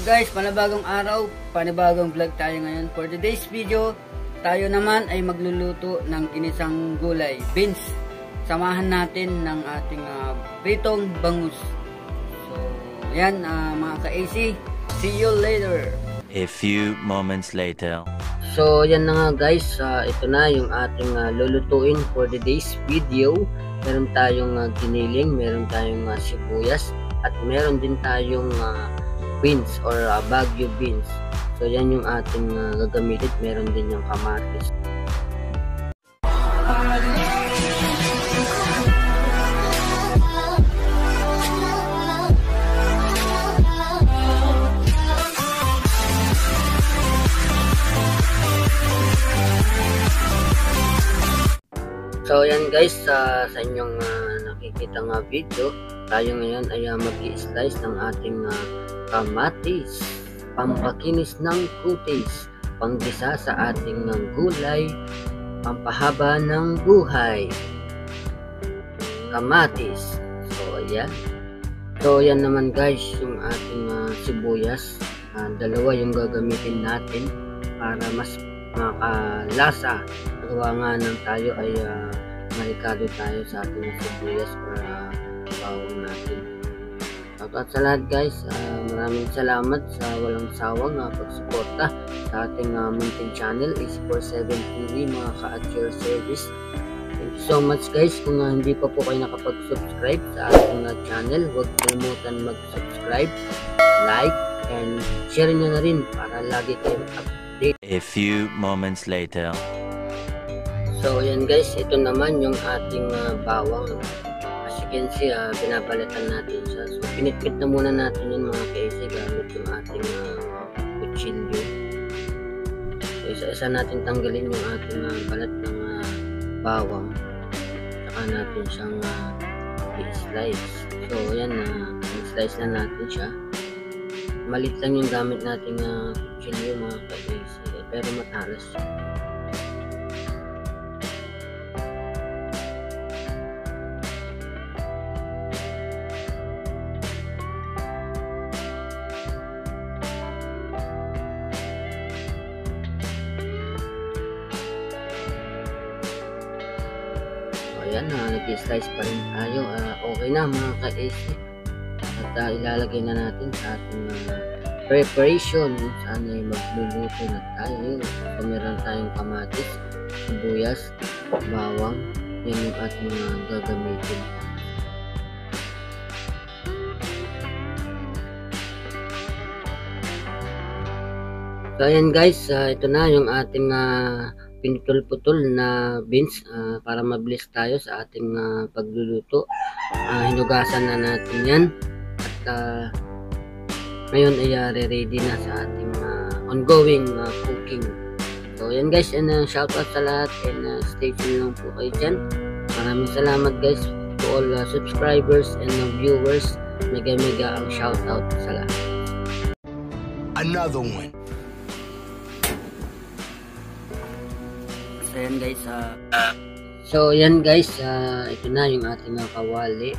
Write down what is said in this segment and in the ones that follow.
Guys, panibagong araw, panibagong vlog tayo ngayon. For today's video, tayo naman ay magluluto ng kinisang gulay, beans. Samahan natin ng ating pritong bangus. So, yan mga ka-AC. See you later. A few moments later. So, yan na nga guys. Ito na yung ating lulutuin for today's video. Meron tayong giniling, meron tayong sibuyas, at meron din tayong beans or Baguio beans. So yan yung ating gagamitin. Meron din yung kamatis. So yan guys, sa inyong nakikita nga video, tayo ngayon ay mag-i-slice ng ating kamatis, pampakinis ng kutis, panggisa sa ating gulay, pampahaba ng buhay, kamatis. So ayan. So yan naman guys, yung ating sibuyas. Dalawa yung gagamitin natin para mas makalasa. Gawa nga ng tayo ay marikado tayo sa ating sibuyas para bawang natin. At sa lahat guys, maraming salamat sa walang sawang pagsuporta sa ating munting channel, AC47 TV, mga ka-at your service. Thank you so much guys. Kung hindi pa po kayo nakapag-subscribe sa ating channel, huwag kalimutan mag-subscribe, like, and share nyo na rin para lagi kayong update. A few moments later. So yan guys, ito naman yung ating bawang. As you can see, binabalitan natin siya. So pinitpit na muna natin yung mga kaisi gamit yung ating kutsilyo. So isa-isa natin tanggalin yung ating balat ng bawang. Saka natin siyang i-slice. So yan, i-slice na natin siya. Malit lang yung gamit nating kutsilyo mga kaisi, pero matalas siya. Ayan, nag-slice pa rin tayo. Okay na mga ka-AC. At ilalagay na natin sa ating preparation. Saan ay magluluto na tayo. So, meron tayong kamatis, sibuyas, bawang. Yan yung ating gagamitin. So ayan guys, ito na yung ating pinutol-putol na beans para mabilis tayo sa ating pagluluto. Hinugasan na natin yan at ngayon ay ready na sa ating ongoing cooking. So yan guys, and shout out sa lahat, and stay tuned lang po kayo dyan. Maraming salamat guys to all subscribers and viewers. Mega ang shout out sa lahat. Another one. So yan guys, ito na yung ating kawali.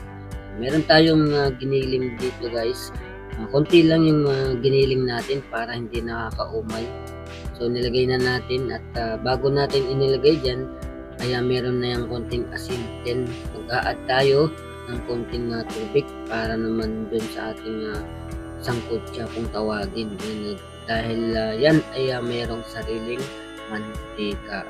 Meron tayong giniling dito guys. Konti lang yung giniling natin para hindi nakakaumay. So nilagay na natin, at bago natin inilagay dyan ay meron na yung konting asin. Then mag-a-add tayo ng konting tubig para naman dun sa ating sangkot siya kung tawagin. Dahil yan ay mayroong sariling mantika.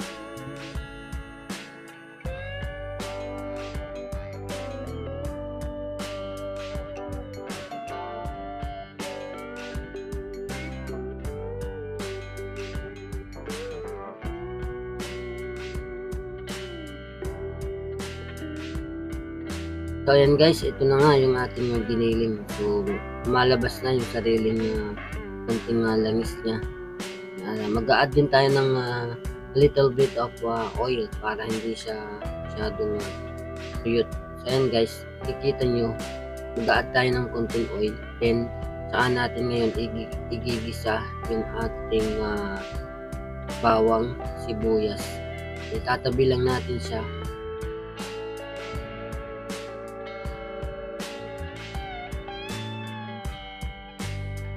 So ayan guys, ito na nga yung ating giniling. So malabas na yung sariling konting langis niya. Mag-a-add din tayo ng little bit of oil para hindi siya masyadong tuyot. So ayan guys, kikita nyo, mag-a-add tayo ng konting oil. Then saan natin ngayon igigisa yung ating bawang, sibuyas. Itatabi lang natin siya.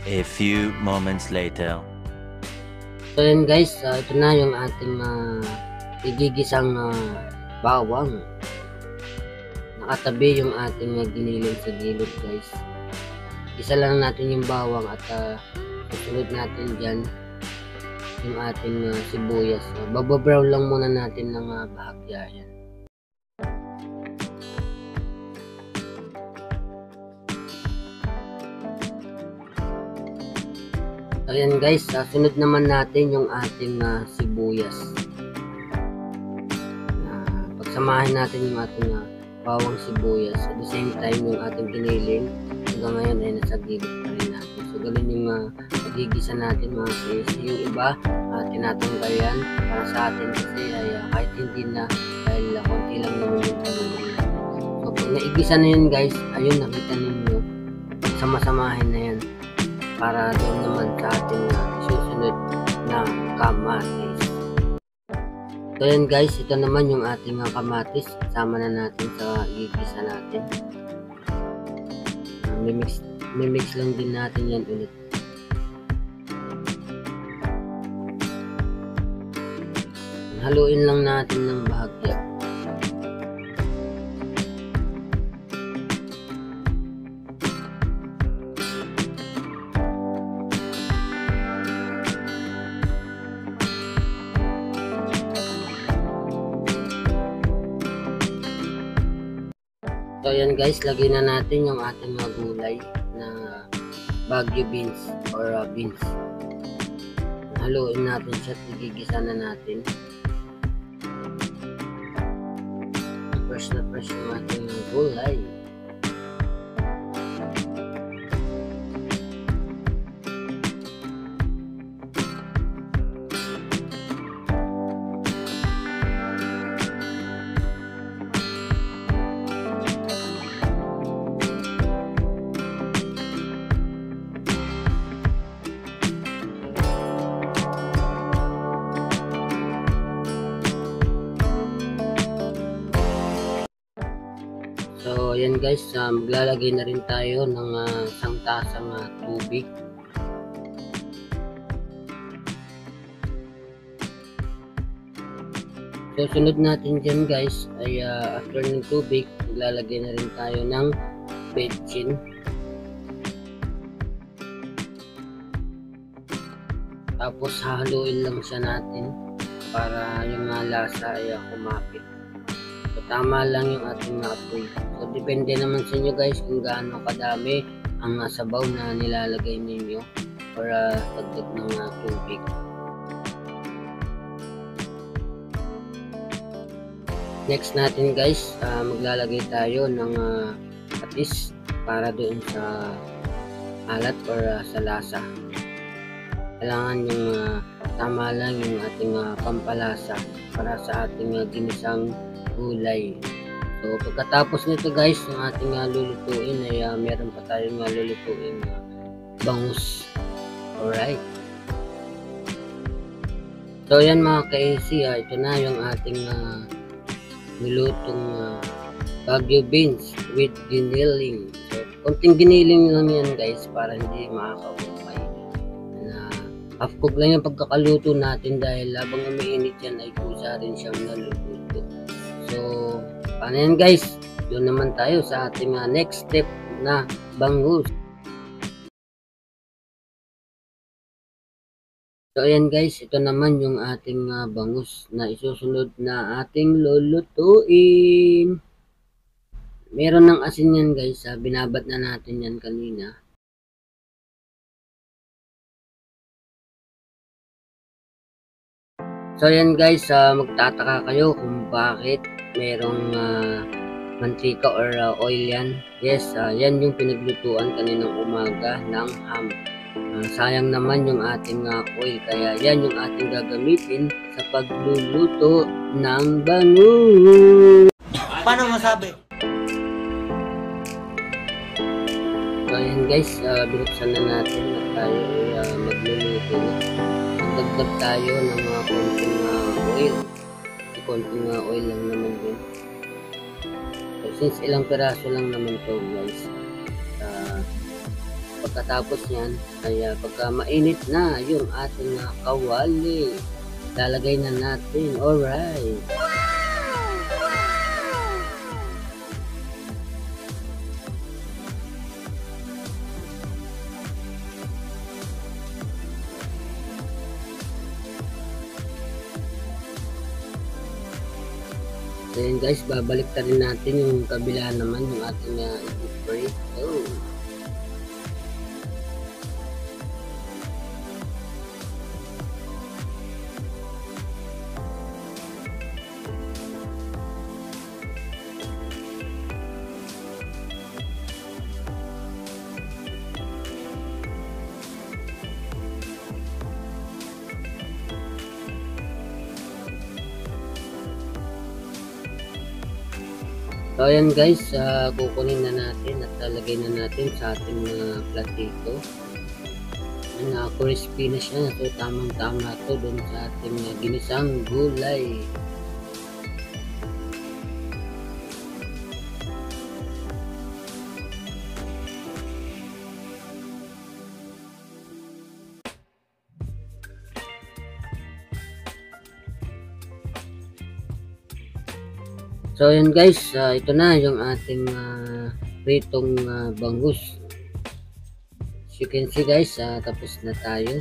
A few moments later. So yan guys, ito na yung ating igigisang bawang. Nakatabi yung ating giniling sa gilid guys. Isa lang natin yung bawang at susunod natin dyan yung ating sibuyas. Bababrown lang muna natin ng bahagya yan. Ayan guys, sunod naman natin yung ating sibuyas. Pagsamahin natin yung ating bawang sibuyas. At the same time yung ating giniling. Hanggang ngayon ay nasa gilid pa rin natin. So ganun yung magigisa natin mga kasi yung iba tinatanggal yan para sa atin kasi ay kahit hindi na dahil konti lang naman yung tanong. So pag naigisa na yun guys, ayun nakita ninyo, sama-samahin na yan para doon naman sa ating susunod na kamatis. So yan guys, ito naman yung ating kamatis. Sama na natin sa igisa natin. Mimix lang din natin yan ulit. Haluin lang natin ng bahagya. So ayan guys, lagay na natin yung ating mga gulay na Baguio beans or beans. Haluin natin siya at igigisa na natin. Fresh na fresh yung ating gulay. So ayan guys, maglalagay na rin tayo ng isang tasang tubig. So sunod natin dyan guys ay after ng tubig, maglalagay na rin tayo ng betchin. Tapos hahaluin lang siya natin para yung lasa ay kumapit. So tama lang yung ating apoy. So depende naman sa inyo guys kung gaano kadami ang sabaw na nilalagay ninyo or dagdag ng tubig. Next natin guys, maglalagay tayo ng patis para doon sa alat or sa lasa. Kailangan yung tama lang yung ating pampalasa para sa ating ginisang gulay. So pagkatapos nito guys, yung ating lulutuin ay meron pa tayong lulutuin bangus. Alright. So yan mga ka-AC, ito na yung ating nilutong Baguio beans with giniling. So konting giniling lang yan guys para hindi makakaumay. Half cook lang yung pagkakaluto natin dahil habang umiinit yan ay kusa rin siyang naluluto. So paano yan guys? Doon naman tayo sa ating next step na bangus. So ayan guys, ito naman yung ating bangus na isusunod na ating lulutuin. Meron ng asin yan guys, binabad na natin yan kanina. So ayan guys, magtataka kayo kung bakit merong mantika or oil yan. Yes, yan yung pinaglutuan kaninang umaga ng ham. Sayang naman yung ating oil, kaya yan yung ating gagamitin sa pagluluto ng bangus. Paano masabi? So ayan guys, binuksan na natin at tayo magluluto na. Magdagdag tayo ng mga konting oil. Kasi konting oil lang naman din. So since ilang piraso lang naman to guys, pagkatapos niyan ay pagka mainit na yung ating kawali, lalagay na natin. Alright. So yun guys, babalik na rin natin yung kabila naman yung ating i-spray. So ayan guys, kukunin na natin at lalagay na natin sa ating platito. Crispy na siya, so tamang tama to dun sa ating ginisang gulay. So yun guys, ito na yung ating pritong bangus. As you can see guys, tapos na tayo.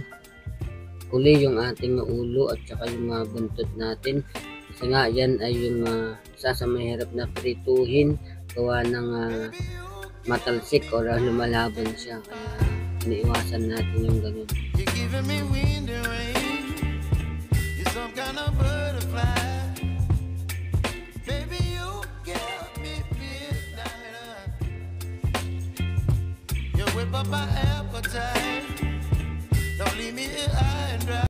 Huli yung ating ulo at saka yung buntot natin. Kasi nga yan ay yung isa sa mahirap na prituhin, gawa ng matalsik or lumalaban siya. Kaya iniiwasan natin yung ganun. Whip up my appetite. Don't leave me here.